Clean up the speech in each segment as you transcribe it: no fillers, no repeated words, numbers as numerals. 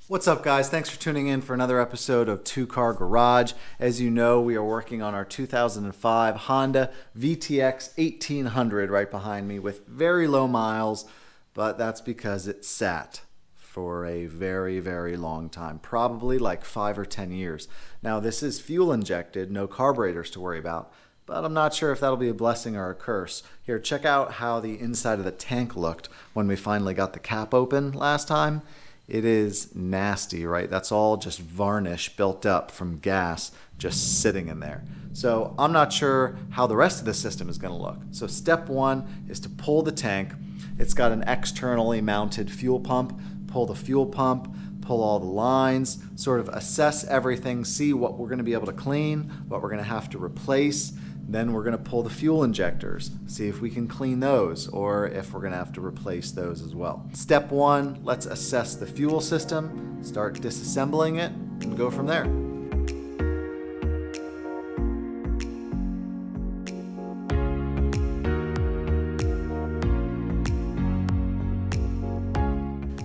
What's up, guys? Thanks for tuning in for another episode of Two Car Garage. As you know, we are working on our 2005 Honda VTX1800 right behind me with very low miles, but that's because it sat for a very, very long time, probably like 5 or 10 years. Now, this is fuel injected, no carburetors to worry about, but I'm not sure if that'll be a blessing or a curse. Here, check out how the inside of the tank looked when we finally got the cap open last time. It is nasty, right? That's all just varnish built up from gas just sitting in there. So I'm not sure how the rest of the system is going to look. So step one is to pull the tank. It's got an externally mounted fuel pump. Pull the fuel pump, pull all the lines, sort of assess everything, see what we're going to be able to clean, what we're going to have to replace. Then we're going to pull the fuel injectors, see if we can clean those or if we're going to have to replace those as well. Step one, let's assess the fuel system, start disassembling it, and go from there.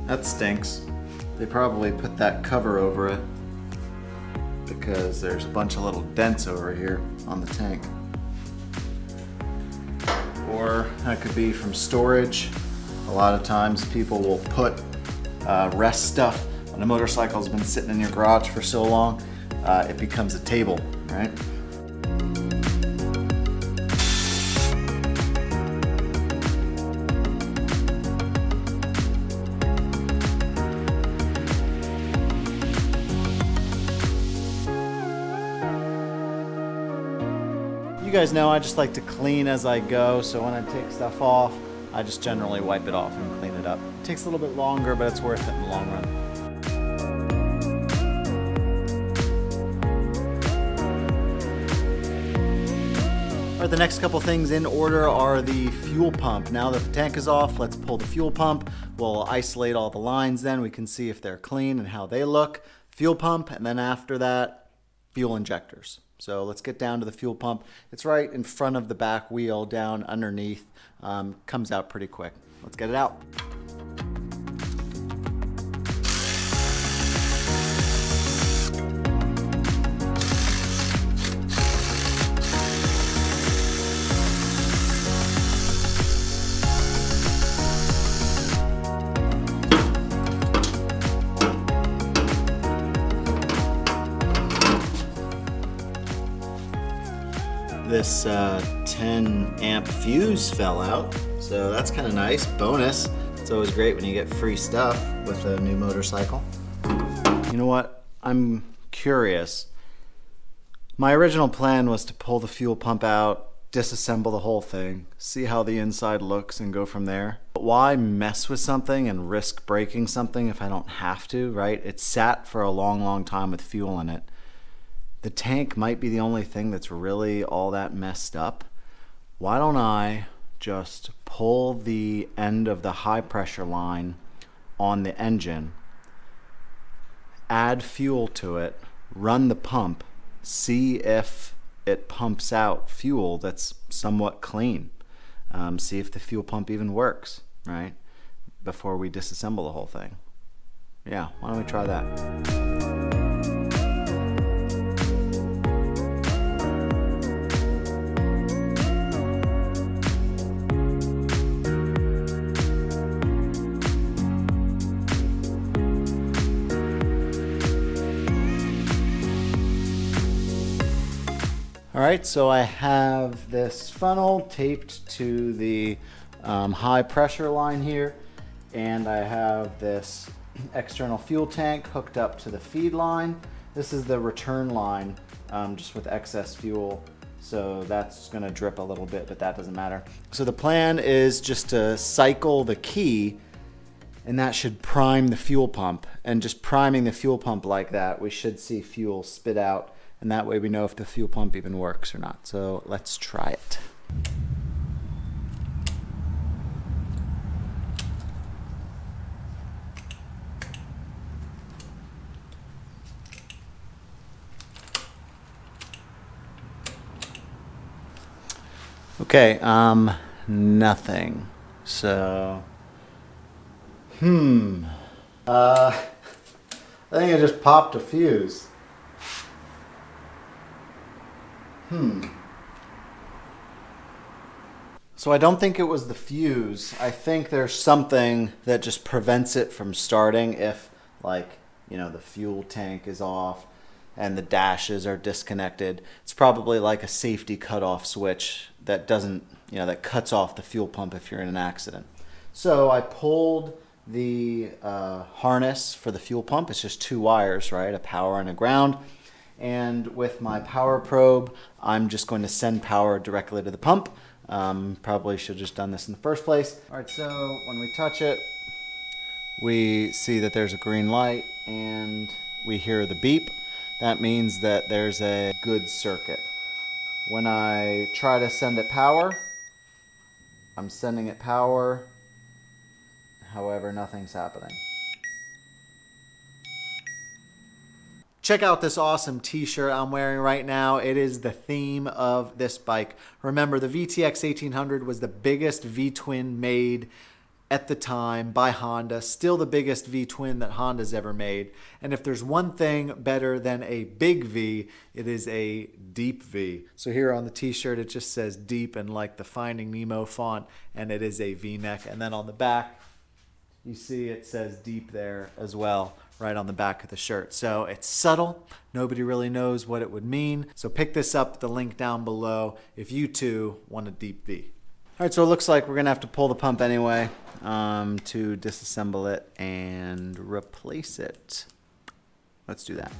That stinks. They probably put that cover over it because there's a bunch of little dents over here on the tank. Or that could be from storage. A lot of times people will put rest stuff. When a motorcycle's been sitting in your garage for so long, it becomes a table, right? You guys know I just like to clean as I go, so when I take stuff off, I just generally wipe it off and clean it up. It takes a little bit longer, but it's worth it in the long run. All right, the next couple things in order are the fuel pump. Now that the tank is off, let's pull the fuel pump. We'll isolate all the lines then. We can see if they're clean and how they look. Fuel pump, and then after that, fuel injectors. So let's get down to the fuel pump. It's right in front of the back wheel, down underneath. Comes out pretty quick. Let's get it out. This 10 amp fuse fell out, so that's kind of nice. Bonus. It's always great when you get free stuff with a new motorcycle. You know what? I'm curious. My original plan was to pull the fuel pump out, disassemble the whole thing, see how the inside looks, and go from there. But why mess with something and risk breaking something if I don't have to, right? It sat for a long, long time with fuel in it. The tank might be the only thing that's really all that messed up. Why don't I just pull the end of the high pressure line on the engine, add fuel to it, run the pump, see if it pumps out fuel that's somewhat clean. See if the fuel pump even works, right? Before we disassemble the whole thing. Yeah, why don't we try that? All right, so I have this funnel taped to the high pressure line here, and I have this external fuel tank hooked up to the feed line. This is the return line, just with excess fuel, so that's gonna drip a little bit, but that doesn't matter. So the plan is just to cycle the key, and that should prime the fuel pump. And just priming the fuel pump like that, we should see fuel spit out, and that way we know if the fuel pump even works or not. So let's try it. Okay, nothing. So, I think I just popped a fuse. So I don't think it was the fuse. I think there's something that just prevents it from starting if, like, the fuel tank is off and the dashes are disconnected. It's probably like a safety cutoff switch that doesn't, that cuts off the fuel pump if you're in an accident. So I pulled the harness for the fuel pump. It's just 2 wires, right? A power and a ground. And with my power probe, I'm just going to send power directly to the pump. Probably should have just done this in the first place. All right, so when we touch it, we see that there's a green light and we hear the beep. That means that there's a good circuit. When I try to send it power, I'm sending it power. However, nothing's happening. Check out this awesome t-shirt I'm wearing right now. It is the theme of this bike. Remember, the VTX1800 was the biggest V-twin made at the time by Honda, still the biggest V-twin that Honda's ever made. And if there's one thing better than a big V, it is a deep V. So here on the t-shirt, it just says deep in like the Finding Nemo font, and it is a V-neck. And then on the back, you see it says deep there as well, right on the back of the shirt. So it's subtle. Nobody really knows what it would mean. So pick this up, the link down below, if you too want a deep V. All right, so it looks like we're gonna have to pull the pump anyway to disassemble it and replace it. Let's do that.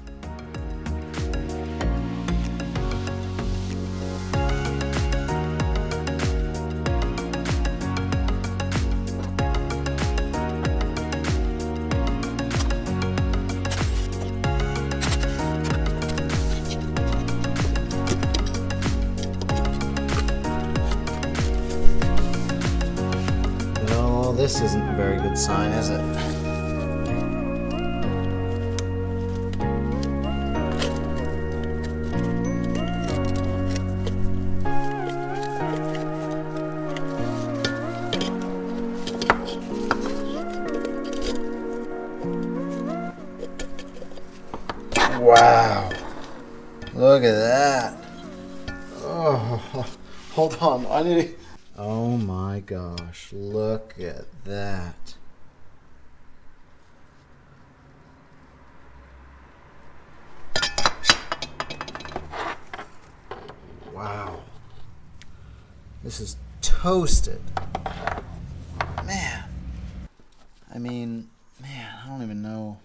This isn't a very good sign, is it? Wow. Look at that. Oh, hold on. I need to... Oh my gosh, look at that. Wow. This is toasted. Man. I mean, man, I don't even know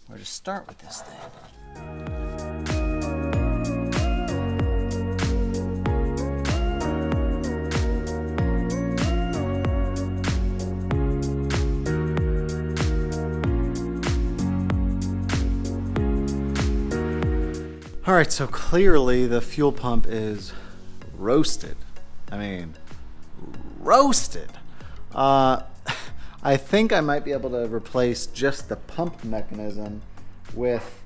where to start with this thing. All right, so clearly the fuel pump is roasted. I mean, roasted. I think I might be able to replace just the pump mechanism with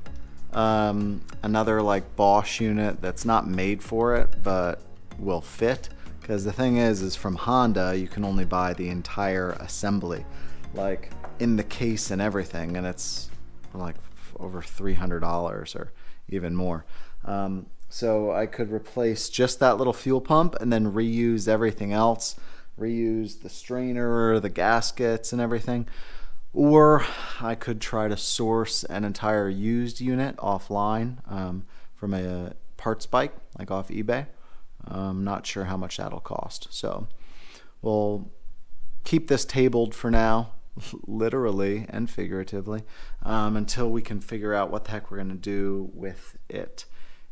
another like Bosch unit that's not made for it, but will fit. Because the thing is from Honda, you can only buy the entire assembly, like in the case and everything, and it's like over $300 or even more. So I could replace just that little fuel pump and then reuse everything else, reuse the strainer, the gaskets and everything. Or I could try to source an entire used unit offline from a parts bike, like off eBay. I'm not sure how much that'll cost. So we'll keep this tabled for now, literally and figuratively, until we can figure out what the heck we're going to do with it.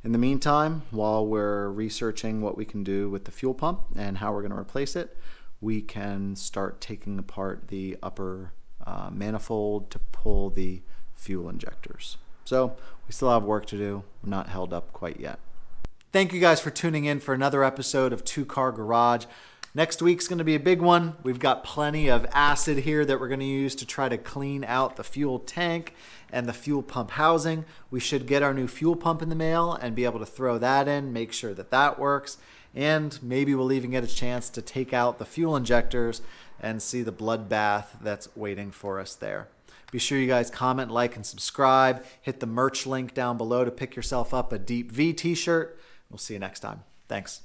In the meantime, while we're researching what we can do with the fuel pump and how we're going to replace it, we can start taking apart the upper manifold to pull the fuel injectors. So we still have work to do. We're not held up quite yet. Thank you guys for tuning in for another episode of Two Car Garage. Next week's going to be a big one. We've got plenty of acid here that we're going to use to try to clean out the fuel tank and the fuel pump housing. We should get our new fuel pump in the mail and be able to throw that in, make sure that that works. And maybe we'll even get a chance to take out the fuel injectors and see the bloodbath that's waiting for us there. Be sure you guys comment, like, and subscribe. Hit the merch link down below to pick yourself up a Deep V t-shirt. We'll see you next time. Thanks.